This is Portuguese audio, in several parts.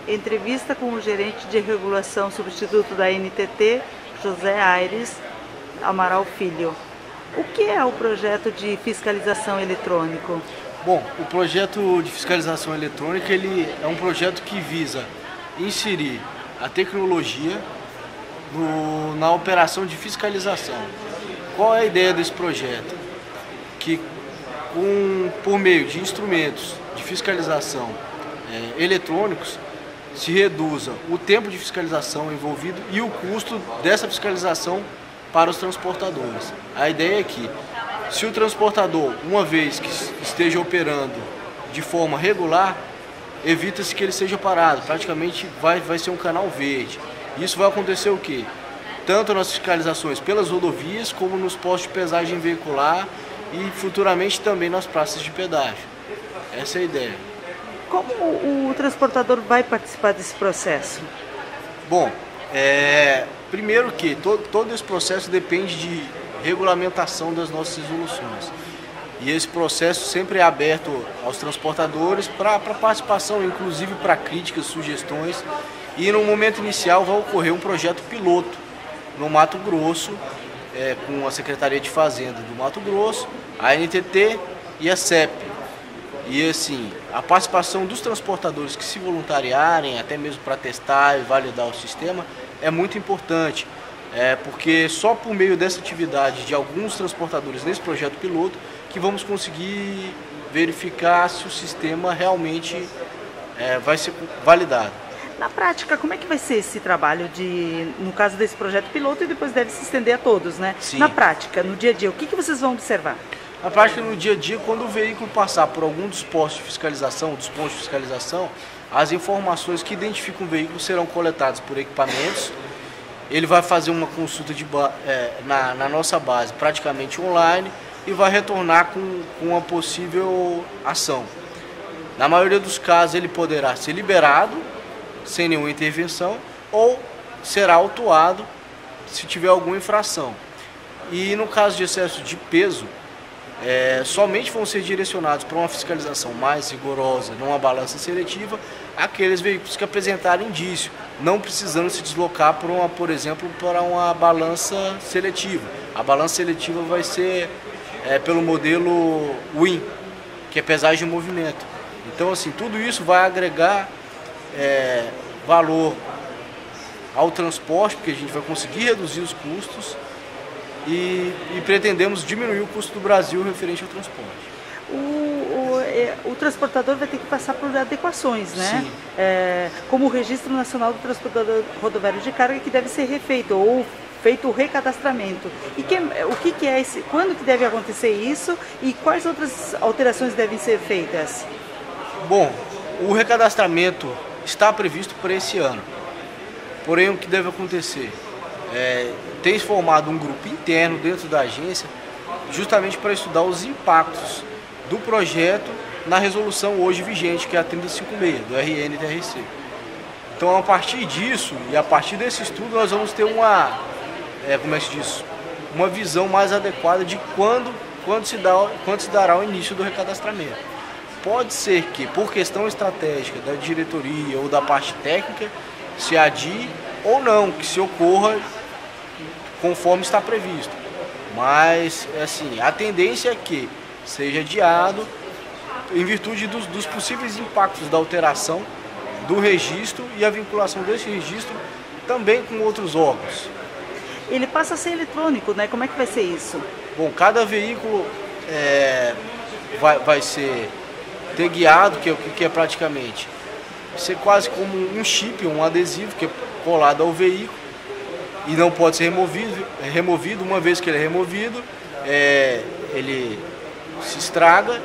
Entrevista com o gerente de regulação substituto da NTT, José Aires Amaral Filho. O que é o projeto de fiscalização eletrônico? Bom, o projeto de fiscalização eletrônica ele é um projeto que visa inserir a tecnologia na operação de fiscalização. Qual é a ideia desse projeto? Que por meio de instrumentos de fiscalização eletrônicos se reduza o tempo de fiscalização envolvido e o custo dessa fiscalização para os transportadores. A ideia é que, se o transportador, uma vez que esteja operando de forma regular, evita-se que ele seja parado, praticamente vai ser um canal verde. Isso vai acontecer o quê? Tanto nas fiscalizações pelas rodovias, como nos postos de pesagem veicular e futuramente também nas praças de pedágio. Essa é a ideia. Como o transportador vai participar desse processo? Bom, primeiro que todo esse processo depende de regulamentação das nossas resoluções. E esse processo sempre é aberto aos transportadores para participação, inclusive para críticas, sugestões. E no momento inicial vai ocorrer um projeto piloto no Mato Grosso, com a Secretaria de Fazenda do Mato Grosso, a NTT e a CEP. E assim, a participação dos transportadores que se voluntariarem, até mesmo para testar e validar o sistema, é muito importante. Porque só por meio dessa atividade de alguns transportadores nesse projeto piloto que vamos conseguir verificar se o sistema realmente vai ser validado. Na prática, como é que vai ser esse trabalho no caso desse projeto piloto e depois deve se estender a todos, né? Sim. Na prática, no dia a dia, o que vocês vão observar? Na prática, no dia a dia, quando o veículo passar por algum dos postos de fiscalização, as informações que identificam o veículo serão coletadas por equipamentos. Ele vai fazer uma consulta na nossa base, praticamente online, e vai retornar com uma possível ação. Na maioria dos casos, ele poderá ser liberado, sem nenhuma intervenção, ou será autuado se tiver alguma infração. E no caso de excesso de peso, somente vão ser direcionados para uma fiscalização mais rigorosa, numa balança seletiva, aqueles veículos que apresentarem indício, não precisando se deslocar por exemplo, para uma balança seletiva. A balança seletiva vai ser pelo modelo WIN, que é pesagem em movimento. Então, assim, tudo isso vai agregar valor ao transporte, porque a gente vai conseguir reduzir os custos e pretendemos diminuir o custo do Brasil referente ao transporte. O transportador vai ter que passar por adequações, né? Sim. Como o Registro Nacional do Transportador Rodoviário de Carga, que deve ser refeito ou feito o recadastramento. E quando que deve acontecer isso e quais outras alterações devem ser feitas? Bom, o recadastramento está previsto para esse ano. Porém, o que deve acontecer? Tem se formado um grupo interno dentro da agência justamente para estudar os impactos do projeto na resolução hoje vigente, que é a 3056, do RNTRC. Então, a partir disso e a partir desse estudo, nós vamos ter uma visão mais adequada de quando se dará o início do recadastramento. Pode ser que, por questão estratégica da diretoria ou da parte técnica, se adie ou não, que se ocorra conforme está previsto. Mas, assim, a tendência é que seja adiado em virtude dos possíveis impactos da alteração do registro e a vinculação desse registro também com outros órgãos. Ele passa a ser eletrônico, né? Como é que vai ser isso? Bom, cada veículo vai ter guiado, que é praticamente ser quase como um chip, um adesivo que é colado ao veículo e não pode ser removido. Uma vez que ele é removido, ele se estraga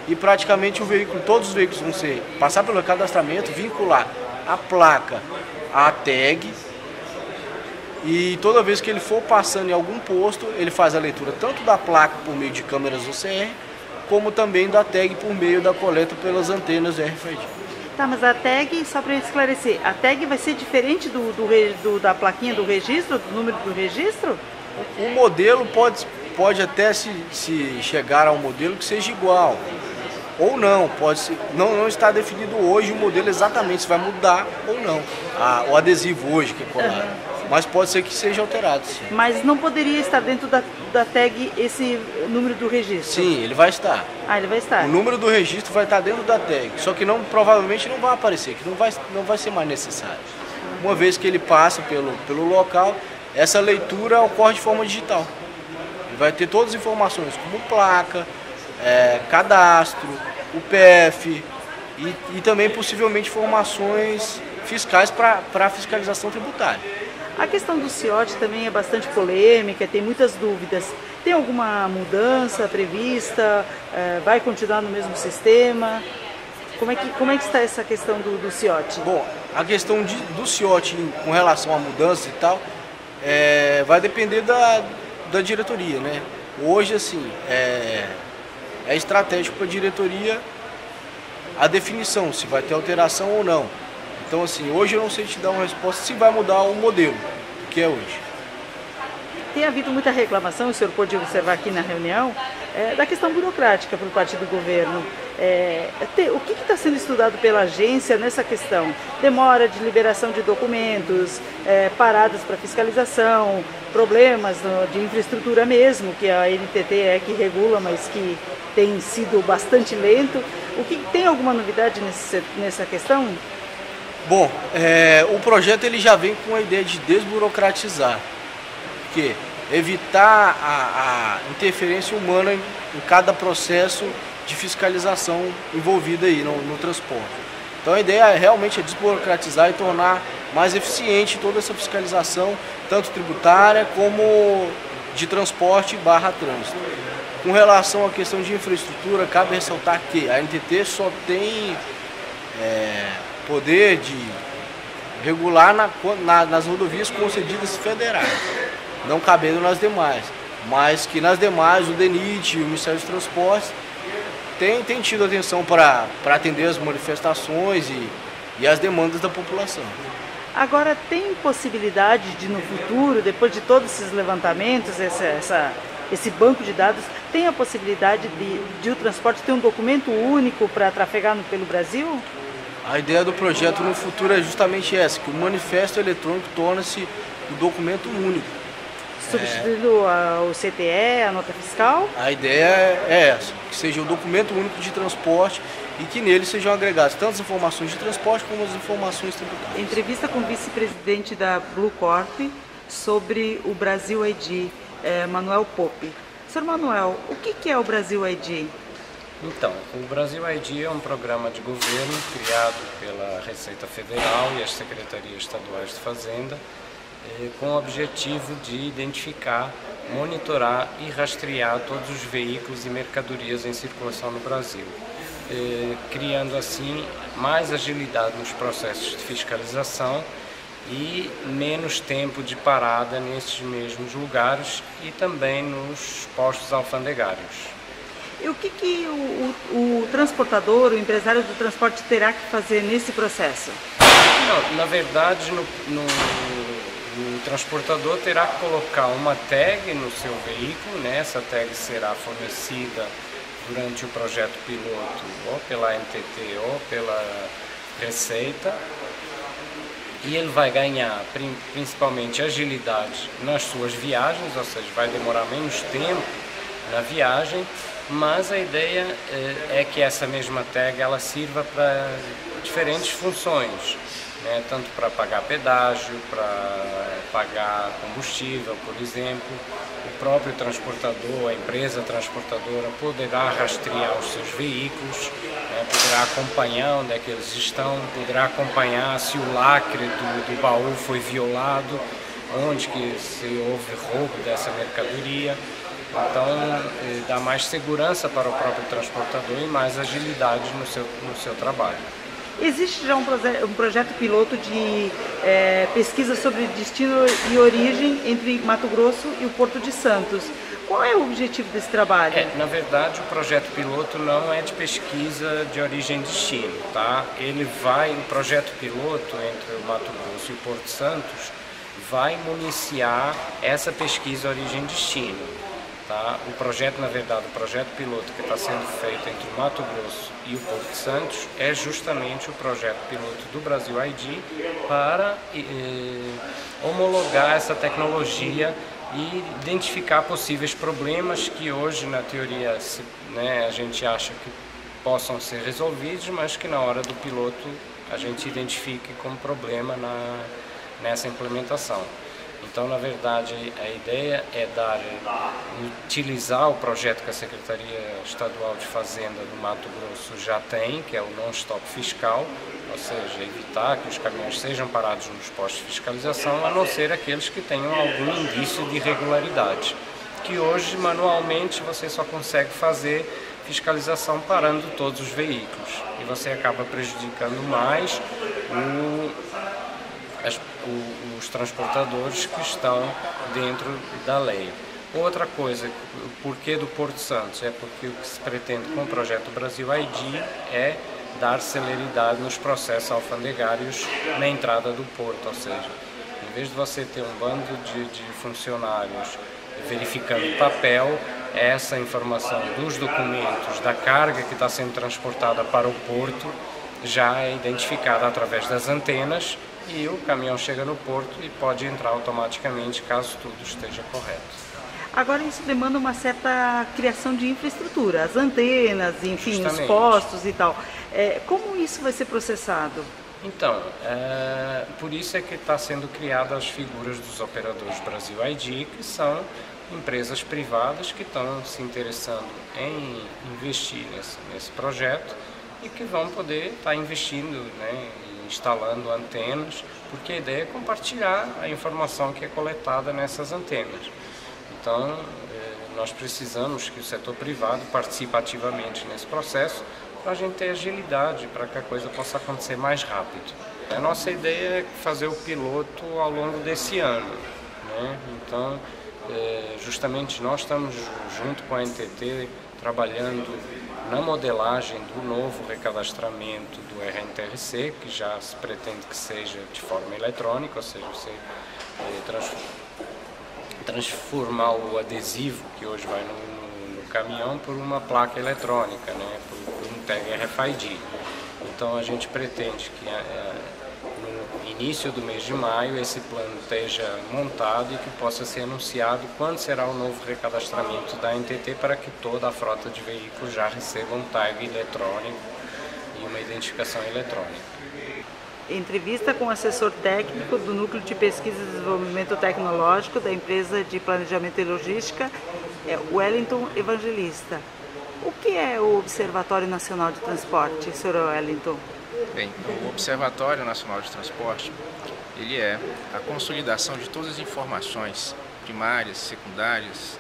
e praticamente todos os veículos vão passar pelo cadastramento, vincular a placa à tag, e toda vez que ele for passando em algum posto, ele faz a leitura tanto da placa por meio de câmeras OCR, como também da tag por meio da coleta pelas antenas RFID. Tá, mas a tag, só para esclarecer, a tag vai ser diferente da plaquinha do registro, do número do registro? O modelo pode até se chegar a um modelo que seja igual, ou não, pode ser, não está definido hoje o modelo exatamente se vai mudar ou não, o adesivo hoje que é colado, mas pode ser que seja alterado. Sim. Mas não poderia estar dentro da tag esse número do registro? Sim, ele vai estar. Ah, ele vai estar. O número do registro vai estar dentro da tag, só que provavelmente não vai aparecer, que não vai ser mais necessário. Uma vez que ele passa pelo local, essa leitura ocorre de forma digital. Ele vai ter todas as informações, como placa, cadastro, o PF e também possivelmente informações fiscais para a fiscalização tributária. A questão do CIOT também é bastante polêmica, tem muitas dúvidas. Tem alguma mudança prevista? Vai continuar no mesmo sistema? Como é que está essa questão do CIOT? Bom, a questão do CIOT com relação a mudanças e tal, vai depender da diretoria, né? Hoje, assim, é estratégico para a diretoria a definição, se vai ter alteração ou não. Então, assim, hoje eu não sei te dar uma resposta se vai mudar o modelo, que é hoje. Tem havido muita reclamação, o senhor pôde observar aqui na reunião, da questão burocrática por parte do governo. O que está sendo estudado pela agência nessa questão? Demora de liberação de documentos, paradas para fiscalização, problemas de infraestrutura mesmo, que a NTT é que regula, mas que tem sido bastante lento. Tem alguma novidade nessa questão? Bom, o projeto ele já vem com a ideia de desburocratizar, porque evitar a interferência humana em cada processo de fiscalização envolvido aí no transporte. Então a ideia realmente é desburocratizar e tornar mais eficiente toda essa fiscalização, tanto tributária como de transporte / trânsito. Com relação à questão de infraestrutura, cabe ressaltar que a NTT só tem poder de regular nas rodovias concedidas federais, não cabendo nas demais, mas que nas demais o DENIT e o Ministério dos Transportes tem tido atenção para atender as manifestações e as demandas da população. Agora, tem possibilidade de no futuro, depois de todos esses levantamentos, esse banco de dados, tem a possibilidade de o transporte ter um documento único para trafegar pelo Brasil? A ideia do projeto no futuro é justamente essa, que o manifesto eletrônico torne-se o documento único. Substituindo o CTE, a nota fiscal? A ideia é essa, que seja o documento único de transporte e que nele sejam agregadas tanto as informações de transporte como as informações tributárias. Entrevista com o vice-presidente da Blue Corp sobre o Brasil ID, Manuel Pope. Sr. Manuel, o que é o Brasil ID? Então, o Brasil ID é um programa de governo criado pela Receita Federal e as Secretarias Estaduais de Fazenda, com o objetivo de identificar, monitorar e rastrear todos os veículos e mercadorias em circulação no Brasil, criando assim mais agilidade nos processos de fiscalização e menos tempo de parada nesses mesmos lugares e também nos postos alfandegários. E o que o transportador, o empresário do transporte terá que fazer nesse processo? Não, na verdade, o transportador terá que colocar uma tag no seu veículo, né? Essa tag será fornecida durante o projeto piloto ou pela NTT ou pela Receita, e ele vai ganhar principalmente agilidade nas suas viagens, ou seja, vai demorar menos tempo na viagem, mas a ideia é que essa mesma tag ela sirva para diferentes funções, né? Tanto para pagar pedágio, para pagar combustível, por exemplo. O próprio transportador, a empresa transportadora poderá rastrear os seus veículos, né? Poderá acompanhar onde é que eles estão, poderá acompanhar se o lacre do baú foi violado, onde que se houve roubo dessa mercadoria. Então, dá mais segurança para o próprio transportador e mais agilidade no seu trabalho. Existe já um projeto piloto de pesquisa sobre destino e origem entre Mato Grosso e o Porto de Santos. Qual é o objetivo desse trabalho? Na verdade, o projeto piloto não é de pesquisa de origem e destino, tá? O projeto piloto entre o Mato Grosso e o Porto de Santos vai municiar essa pesquisa origem e destino. Tá? O projeto, na verdade, o projeto piloto que está sendo feito entre o Mato Grosso e o Porto de Santos é justamente o projeto piloto do Brasil ID para homologar essa tecnologia e identificar possíveis problemas que hoje, na teoria, a gente acha que possam ser resolvidos, mas que na hora do piloto a gente identifique como problema nessa implementação. Então, na verdade, a ideia é utilizar o projeto que a Secretaria Estadual de Fazenda do Mato Grosso já tem, que é o non-stop fiscal, ou seja, evitar que os caminhões sejam parados nos postos de fiscalização, a não ser aqueles que tenham algum indício de irregularidade, que hoje, manualmente, você só consegue fazer fiscalização parando todos os veículos, e você acaba prejudicando mais os transportadores que estão dentro da lei. Outra coisa, o porquê do Porto Santos? É porque o que se pretende com o projeto Brasil ID é dar celeridade nos processos alfandegários na entrada do porto, ou seja, em vez de você ter um bando de funcionários verificando papel, essa informação dos documentos, da carga que está sendo transportada para o porto, já é identificada através das antenas e o caminhão chega no porto e pode entrar automaticamente caso tudo esteja correto. Agora isso demanda uma certa criação de infraestrutura, as antenas, enfim, Justamente. Os postos e tal. Como isso vai ser processado? Então, por isso é que está sendo criadas as figuras dos operadores Brasil ID, que são empresas privadas que estão se interessando em investir nesse projeto e que vão poder estar investindo, instalando antenas, porque a ideia é compartilhar a informação que é coletada nessas antenas. Então, nós precisamos que o setor privado participe ativamente nesse processo para a gente ter agilidade, para que a coisa possa acontecer mais rápido. A nossa ideia é fazer o piloto ao longo desse ano, Então, justamente nós estamos junto com a NTT trabalhando na modelagem do novo recadastramento do RNTRC, que já se pretende que seja de forma eletrônica, ou seja, você transformar o adesivo que hoje vai no caminhão por uma placa eletrônica, por um tag RFID. Então a gente pretende que no início do mês de maio esse plano esteja montado e que possa ser anunciado quando será o novo recadastramento da NTT para que toda a frota de veículos já receba um tag eletrônico e uma identificação eletrônica. Entrevista com o assessor técnico do Núcleo de Pesquisa e Desenvolvimento Tecnológico da empresa de Planejamento e Logística, Wellington Evangelista. O que é o Observatório Nacional de Transporte, Sr. Wellington? Bem, o Observatório Nacional de Transporte, ele é a consolidação de todas as informações primárias, secundárias,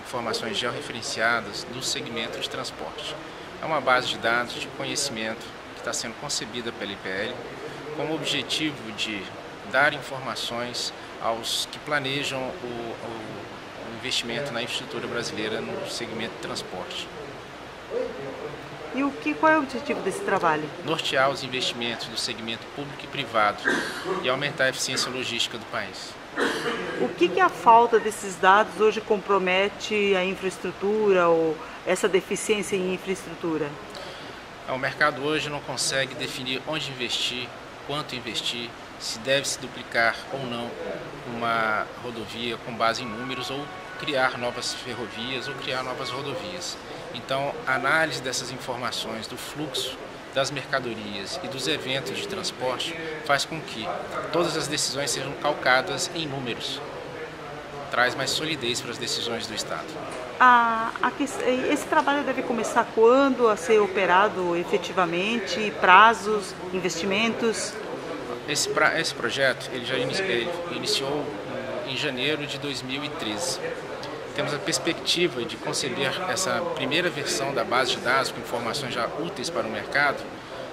informações georreferenciadas do segmento de transporte. É uma base de dados de conhecimento que está sendo concebida pela IPL com o objetivo de dar informações aos que planejam o investimento na infraestrutura brasileira no segmento de transporte. E qual é o objetivo desse trabalho? Nortear os investimentos do segmento público e privado e aumentar a eficiência logística do país. O que a falta desses dados hoje compromete a infraestrutura ou essa deficiência em infraestrutura? O mercado hoje não consegue definir onde investir, quanto investir, se deve se duplicar ou não uma rodovia com base em números ou criar novas ferrovias ou criar novas rodovias. Então, a análise dessas informações do fluxo das mercadorias e dos eventos de transporte faz com que todas as decisões sejam calcadas em números. Traz mais solidez para as decisões do Estado. Esse trabalho deve começar quando a ser operado efetivamente? Prazos, investimentos? Esse projeto ele já iniciou em janeiro de 2013. Temos a perspectiva de conceber essa primeira versão da base de dados com informações já úteis para o mercado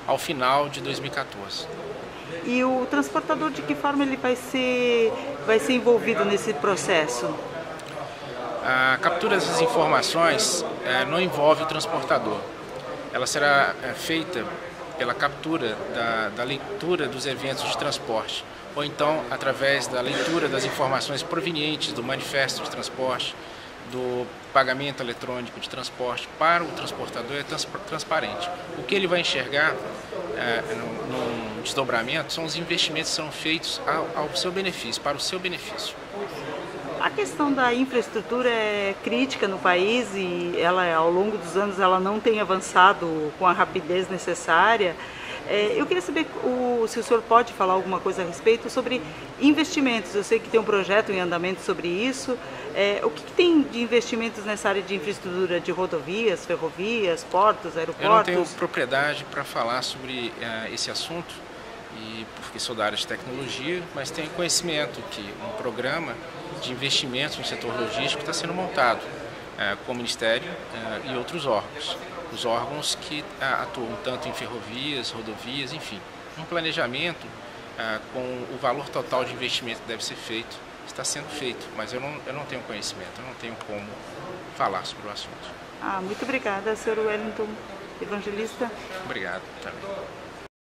ao final de 2014. E o transportador, de que forma ele vai ser envolvido nesse processo? A captura dessas informações não envolve o transportador. Ela será feita pela captura da leitura dos eventos de transporte, ou então através da leitura das informações provenientes do manifesto de transporte, do pagamento eletrônico de transporte para o transportador é transparente. O que ele vai enxergar no desdobramento são os investimentos que são feitos ao seu benefício, para o seu benefício. A questão da infraestrutura é crítica no país e ela, ao longo dos anos, ela não tem avançado com a rapidez necessária. Eu queria saber se o senhor pode falar alguma coisa a respeito sobre investimentos. Eu sei que tem um projeto em andamento sobre isso. O que tem de investimentos nessa área de infraestrutura de rodovias, ferrovias, portos, aeroportos? Eu não tenho propriedade para falar sobre esse assunto, porque sou da área de tecnologia, mas tenho conhecimento que um programa de investimentos no setor logístico está sendo montado com o Ministério e outros órgãos. Os órgãos que atuam tanto em ferrovias, rodovias, enfim. Um planejamento com o valor total de investimento que deve ser feito está sendo feito, mas eu não tenho conhecimento, eu não tenho como falar sobre o assunto. Muito obrigada, Sr. Wellington Evangelista. Obrigado também.